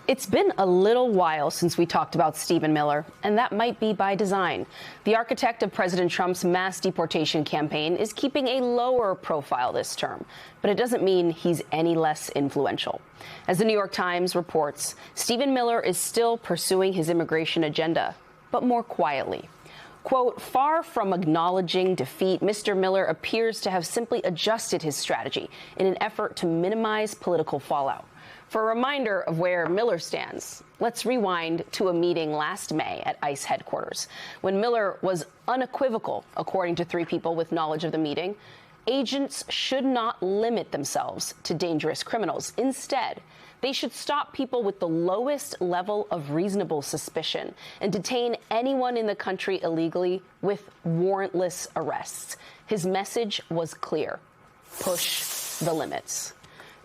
It's been a little while since we talked about Stephen Miller, and that might be by design. The architect of President Trump's mass deportation campaign is keeping a lower profile this term, but it doesn't mean he's any less influential. As the New York Times reports, Stephen Miller is still pursuing his immigration agenda, but more quietly. Quote, far from acknowledging defeat, Mr. Miller appears to have simply adjusted his strategy in an effort to minimize political fallout. For a reminder of where Miller stands, let's rewind to a meeting last May at ICE headquarters, when Miller was unequivocal, according to three people with knowledge of the meeting. Agents should not limit themselves to dangerous criminals. Instead, they should stop people with the lowest level of reasonable suspicion and detain anyone in the country illegally with warrantless arrests. His message was clear: push the limits.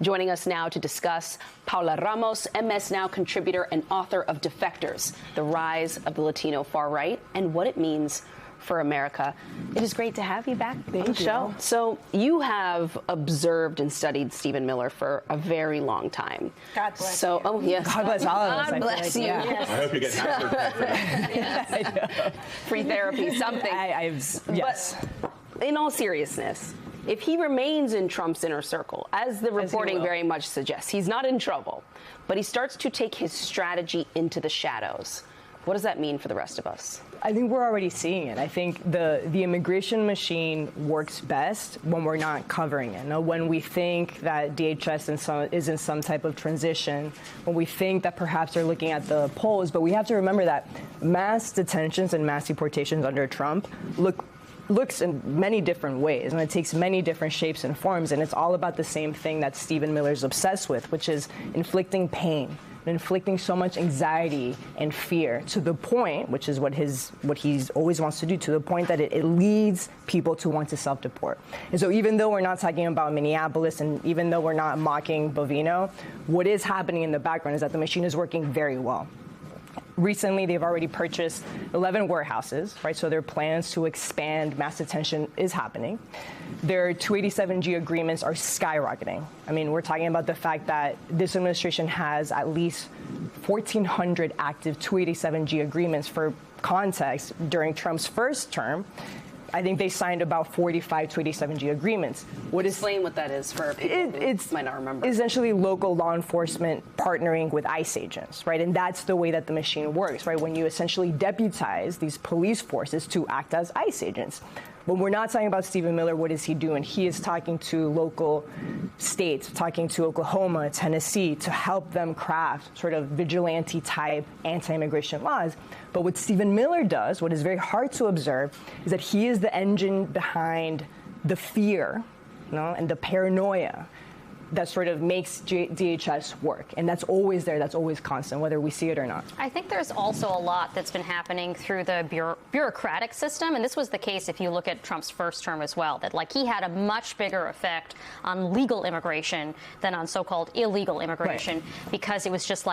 Joining us now to discuss, Paula Ramos, MS Now contributor and author of Defectors, The Rise of the Latino Far Right and What It Means for America. It is great to have you back on the show. So you have observed and studied Stephen Miller for a very long time. God bless you. Oh, yes. God bless all of us. God bless you. Yeah. Yes. I hope you get Yes. Free therapy, something. Yes. But in all seriousness, if he remains in Trump's inner circle, as the reporting very much suggests, he's not in trouble, but he starts to take his strategy into the shadows. What does that mean for the rest of us? I think we're already seeing it. I think the immigration machine works best when we're not covering it. Now, when we think that DHS is in some type of transition, when we think that perhaps they're looking at the polls, but we have to remember that mass detentions and mass deportations under Trump looks in many different ways, and it takes many different shapes and forms, and it's all about the same thing that Stephen Miller's obsessed with, which is inflicting pain, inflicting so much anxiety and fear to the point, which is what he's always wants to do, to the point that it leads people to want to self-deport. And so even though we're not talking about Minneapolis, and even though we're not mocking Bovino, what is happening in the background is that the machine is working very well. Recently, they've already purchased 11 warehouses, right? So their plans to expand mass detention is happening. Their 287G agreements are skyrocketing. I mean, we're talking about the fact that this administration has at least 1,400 active 287G agreements. For context, during Trump's first term, I think they signed about 45 287G agreements. Explain what that is for people who might not remember. Essentially local law enforcement partnering with ICE agents, right? And that's the way that the machine works, right? When you essentially deputize these police forces to act as ICE agents. When we're not talking about Stephen Miller, what is he doing? He is talking to local states, talking to Oklahoma, Tennessee, to help them craft sort of vigilante-type anti-immigration laws. But what Stephen Miller does, what is very hard to observe, is that he is the engine behind the fear, and the paranoia that sort of makes DHS work. And that's always there, that's always constant, whether we see it or not. I think there's also a lot that's been happening through the bureaucratic system, and this was the case if you look at Trump's first term as well, that he had a much bigger effect on legal immigration than on so-called illegal immigration, right? Because it was just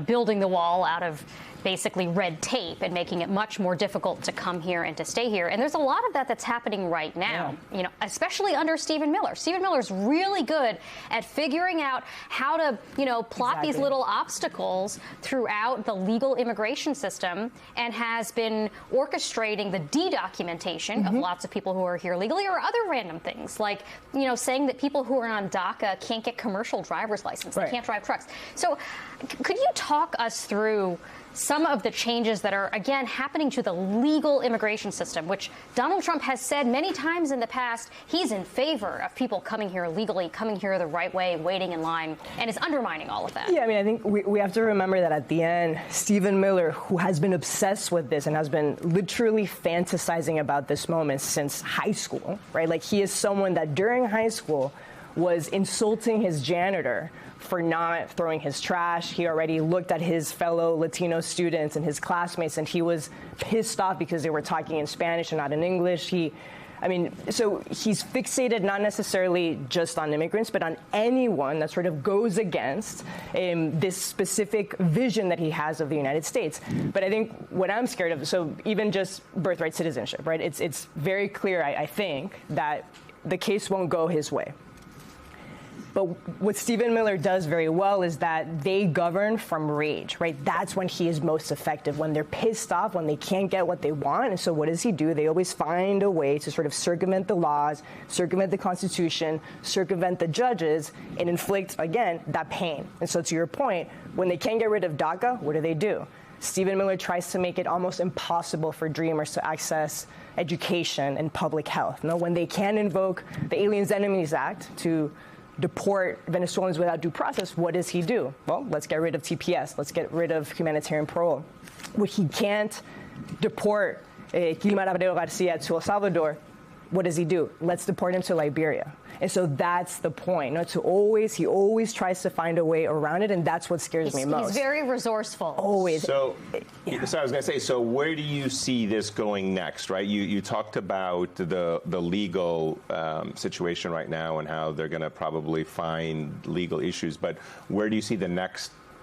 building the wall out of basically red tape and making it much more difficult to come here and to stay here. And there's a lot of that that's happening right now, especially under Stephen Miller. Stephen Miller's really good at figuring out how to, plot these little obstacles throughout the legal immigration system, and has been orchestrating the de-documentation of lots of people who are here legally, or other random things like, saying that people who are on DACA can't get commercial driver's license. Right. They can't drive trucks. So could you talk us through some of the changes that are, again, happening to the legal immigration system, which Donald Trump has said many times in the past he's in favor of people coming here legally, coming here the right way, waiting in line, and is undermining all of that? Yeah, I mean, I think we have to remember that at the end, Stephen Miller, who has been obsessed with this and has been literally fantasizing about this moment since high school, right? He is someone that during high school was insulting his janitor for not throwing his trash. He already looked at his fellow Latino students and his classmates, and he was pissed off because they were talking in Spanish and not in English. So he's fixated not necessarily just on immigrants, but on anyone that sort of goes against this specific vision that he has of the United States. But I think what I'm scared of, so even just birthright citizenship, right? It's very clear, I think, that the case won't go his way. But what Stephen Miller does very well is that they govern from rage, right? That's when he is most effective, when they're pissed off, when they can't get what they want. And so what does he do? They always find a way to sort of circumvent the laws, circumvent the Constitution, circumvent the judges, and inflict, again, that pain. And so to your point, when they can't get rid of DACA, what do? Stephen Miller tries to make it almost impossible for Dreamers to access education and public health. You know, when they can invoke the Aliens Enemies Act to deport Venezuelans without due process, what does he do? Well, let's get rid of TPS. Let's get rid of humanitarian parole. When he can't deport Gilmar Abreu Garcia to El Salvador, what does he do? Let's deport him to Liberia. And so that's the point. You know, he always tries to find a way around it, and that's what scares me most. He's very resourceful. Always. So I was going to say, so where do you see this going next, right? You talked about the legal situation right now and how they're going to probably find legal issues, but where do you see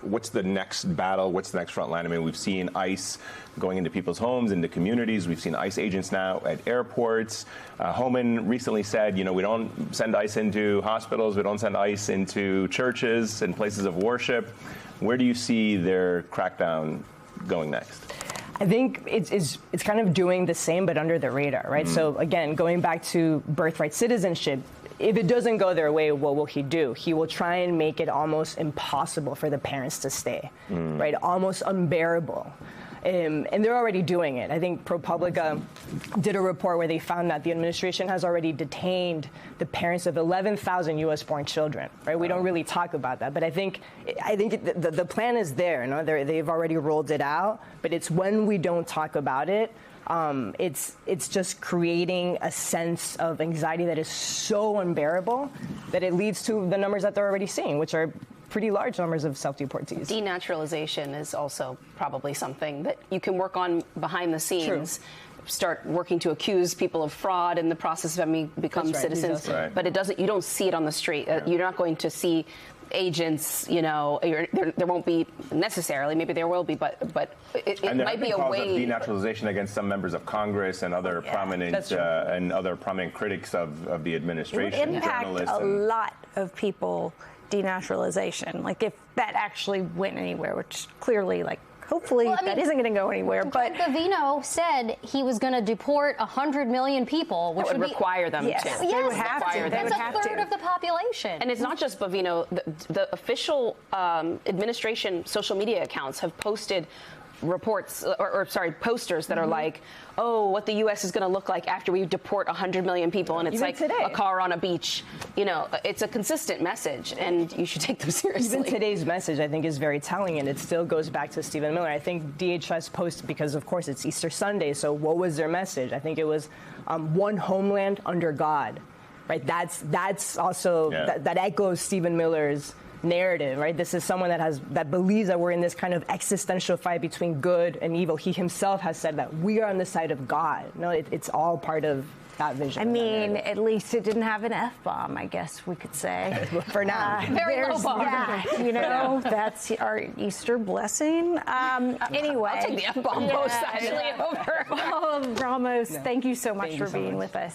what's the next battle? What's the next front line? I mean, we've seen ICE going into people's homes, into communities. We've seen ICE agents now at airports. Homan recently said, you know, we don't send ICE into hospitals. We don't send ICE into churches and places of worship. Where do you see their crackdown going next? I think it's kind of doing the same, but under the radar, right? So again, going back to birthright citizenship, if it doesn't go their way, what will he do? He will try and make it almost impossible for the parents to stay, right? Almost unbearable. And they're already doing it. I think ProPublica did a report where they found that the administration has already detained the parents of 11,000 U.S.-born children. Right? We don't really talk about that, but I think the plan is there. You know? They've already rolled it out, but it's when we don't talk about it. It's just creating a sense of anxiety that is so unbearable that it leads to the numbers that they're already seeing, which are pretty large numbers of self-deportees. Denaturalization is also probably something that you can work on behind the scenes. True. Start working to accuse people of fraud in the process of having become citizens, but it doesn't. You don't see it on the street. You're not going to see agents. You know, there won't be necessarily. Maybe there will be, but it might be a way. Of denaturalization against some members of Congress and other prominent critics of the administration. It would impact a lot of people. Denaturalization, like if that actually went anywhere, which clearly, hopefully, that isn't going to go anywhere. But Gavino said he was going to deport 100 million people, which would require them to. Yes, they would have to. That's a third of the population. And it's not just Bovino. The official administration social media accounts have posted reports, posters that are like, oh, what the U.S. is going to look like after we deport 100 million people, and it's Even like today. a car on a beach. You know, it's a consistent message, and you should take them seriously. Even today's message, I think, is very telling, and it still goes back to Stephen Miller. I think DHS posted, because, of course, it's Easter Sunday, so what was their message? I think it was one homeland under God, right? That's also, that echoes Stephen Miller's narrative, right? This is someone that believes that we're in this kind of existential fight between good and evil. He himself has said that we are on the side of God. No, it's all part of that vision. I mean, at least it didn't have an F-bomb, I guess we could say. For now. Very low bar. Yeah, you know, that's our Easter blessing. Anyway. I'll take the F-bomb post actually over. Ramos, thank you so much for being with us.